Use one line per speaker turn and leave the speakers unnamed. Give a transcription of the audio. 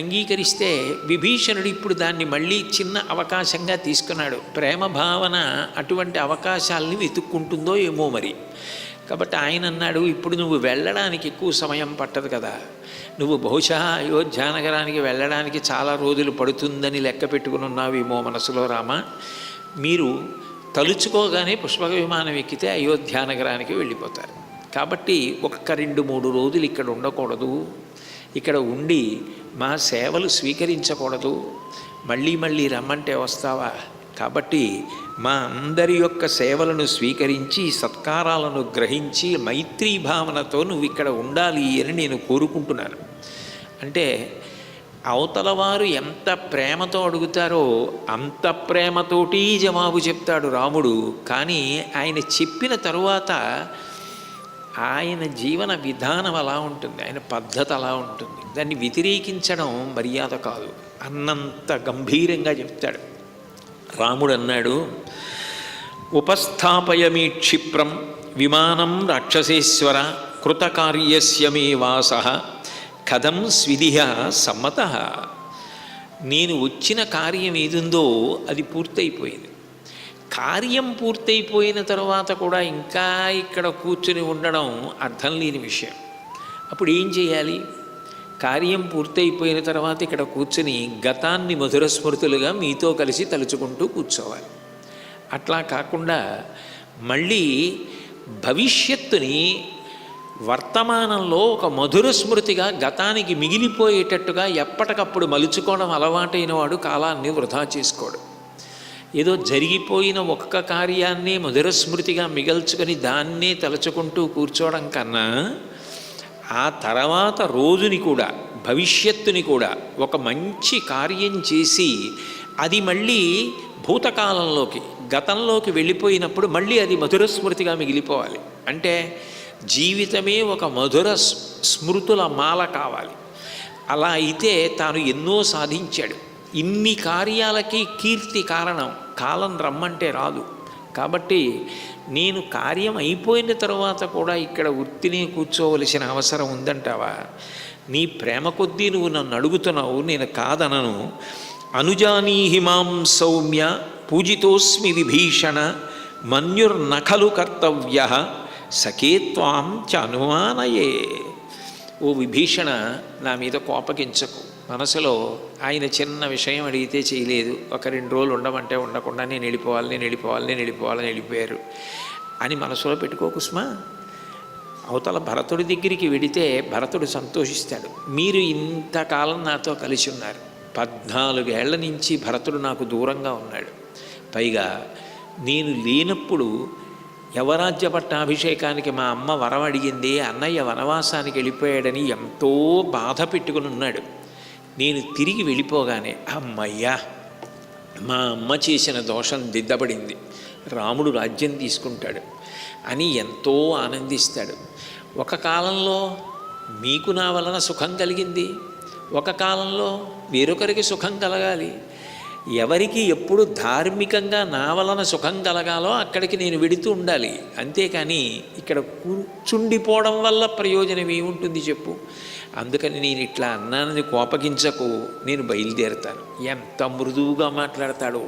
అంగీకరిస్తే విభీషణుడు ఇప్పుడు దాన్ని మళ్ళీ చిన్న అవకాశంగా తీసుకున్నాడు. ప్రేమ భావన అటువంటి అవకాశాలని వెతుక్కుంటుందో ఏమో మరి. కాబట్టి ఆయన అన్నాడు, ఇప్పుడు నువ్వు వెళ్ళడానికి ఎక్కువ సమయం పట్టదు కదా, నువ్వు బహుశా అయోధ్యానగరానికి వెళ్ళడానికి చాలా రోజులు పడుతుందని లెక్క పెట్టుకుని ఉన్నావేమో మనసులో రామ. మీరు తలుచుకోగానే పుష్పక విమానం ఎక్కితే అయోధ్యానగరానికి వెళ్ళిపోతారు. కాబట్టి 1-2-3 రోజులు ఇక్కడ ఉండకూడదు, ఇక్కడ ఉండి మా సేవలు స్వీకరించకూడదు, మళ్ళీ మళ్ళీ రమ్మంటే వస్తావా? కాబట్టి మా అందరి యొక్క సేవలను స్వీకరించి సత్కారాలను గ్రహించి మైత్రీ భావనతో నువ్వు ఇక్కడ ఉండాలి అని నేను కోరుకుంటున్నాను. అంటే అవతల వారు ఎంత ప్రేమతో అడుగుతారో అంత ప్రేమతోటి జవాబు చెప్తాడు రాముడు. కానీ ఆయన చెప్పిన తరువాత ఆయన జీవన విధానం అలా ఉంటుంది, ఆయన పద్ధతి అలా ఉంటుంది. దాన్ని వ్యతిరేకించడం మర్యాద కాదు, అన్నంత గంభీరంగా చెప్తాడు. రాముడు అన్నాడు, ఉపస్థాపయమి క్షిప్రం విమానం రాక్షసేశ్వర కృతకార్యస్య మే వాసః కథం స్విధిః సమ్మతః. నేను వచ్చిన కార్యం ఏదుందో అది పూర్తయిపోయింది. కార్యం పూర్తయిపోయిన తర్వాత కూడా ఇంకా ఇక్కడ కూర్చుని ఉండడం అర్థం లేని విషయం. అప్పుడు ఏం చేయాలి? కార్యం పూర్తయిపోయిన తర్వాత ఇక్కడ కూర్చుని గతాన్ని మధుర స్మృతులుగా మీతో కలిసి తలుచుకుంటూ కూర్చోవాలి. అట్లా కాకుండా మళ్ళీ భవిష్యత్తుని వర్తమానంలో ఒక మధుర స్మృతిగా గతానికి మిగిలిపోయేటట్టుగా ఎప్పటికప్పుడు మలుచుకోవడం అలవాటైన వాడు కాలాన్ని వృధా చేసుకోడు. ఏదో జరిగిపోయిన ఒక్క కార్యాన్ని మధుర స్మృతిగా మిగల్చుకొని దాన్నే తలుచుకుంటూ కూర్చోవడం కన్నా ఆ తర్వాత రోజుని కూడా భవిష్యత్తుని కూడా ఒక మంచి కార్యం చేసి అది మళ్ళీ భూతకాలంలోకి గతంలోకి వెళ్ళిపోయినప్పుడు మళ్ళీ అది మధుర స్మృతిగా మిగిలిపోవాలి. అంటే జీవితమే ఒక మధుర స్మృతుల మాల కావాలి. అలా అయితే తాను ఎన్నో సాధించాడు. ఇన్ని కార్యాలకి కీర్తి కారణం. కాలం రమ్మంటే రాదు. కాబట్టి నేను కార్యం అయిపోయిన తర్వాత కూడా ఇక్కడ వృత్తిని కూర్చోవలసిన అవసరం ఉందంటావా? నీ ప్రేమ కొద్దీ నువ్వు నన్ను అడుగుతున్నావు, నేను కాదనను. అనుజానీహి మాం సౌమ్య పూజితోస్మి విభీషణ మన్యుర్నఖలు కర్తవ్య సఖేత్వాం చ అనుమానయే. ఓ విభీషణ, నా మీద కోపగించకు. మనసులో ఆయన చిన్న విషయం అడిగితే చేయలేదు, 1-2 రోజులు ఉండమంటే ఉండకుండా నేను వెళ్ళిపోవాలని వెళ్ళిపోయారు అని మనసులో పెట్టుకోకు సుమా. అవతల భరతుడి దగ్గరికి వెడితే భరతుడు సంతోషిస్తాడు. మీరు ఇంతకాలం నాతో కలిసి ఉన్నారు, 14 ఏళ్ల నుంచి భరతుడు నాకు దూరంగా ఉన్నాడు. పైగా నేను లేనప్పుడు యవరాజ్య పట్టాభిషేకానికి మా అమ్మ వరం అడిగింది, అన్నయ్య వనవాసానికి వెళ్ళిపోయాడని ఎంతో బాధ పెట్టుకుని ఉన్నాడు. నేను తిరిగి వెళ్ళిపోగానే అమ్మయ్యా మా అమ్మ చేసిన దోషం దిద్దబడింది, రాముడు రాజ్యం తీసుకుంటాడు అని ఎంతో ఆనందిస్తాడు. ఒక కాలంలో మీకు నా వలన సుఖం కలిగింది, ఒక కాలంలో వేరొకరికి సుఖం కలగాలి. ఎవరికి ఎప్పుడు ధార్మికంగా నా వలన సుఖం కలగాలో అక్కడికి నేను వెడుతూ ఉండాలి. అంతేకాని ఇక్కడ కూర్చుండిపోవడం వల్ల ప్రయోజనం ఏముంటుంది చెప్పు? అందుకని నేను ఇట్లా అన్నానని కోపగించకు, నేను బయలుదేరుతాను. ఎంత మృదువుగా మాట్లాడతాడో.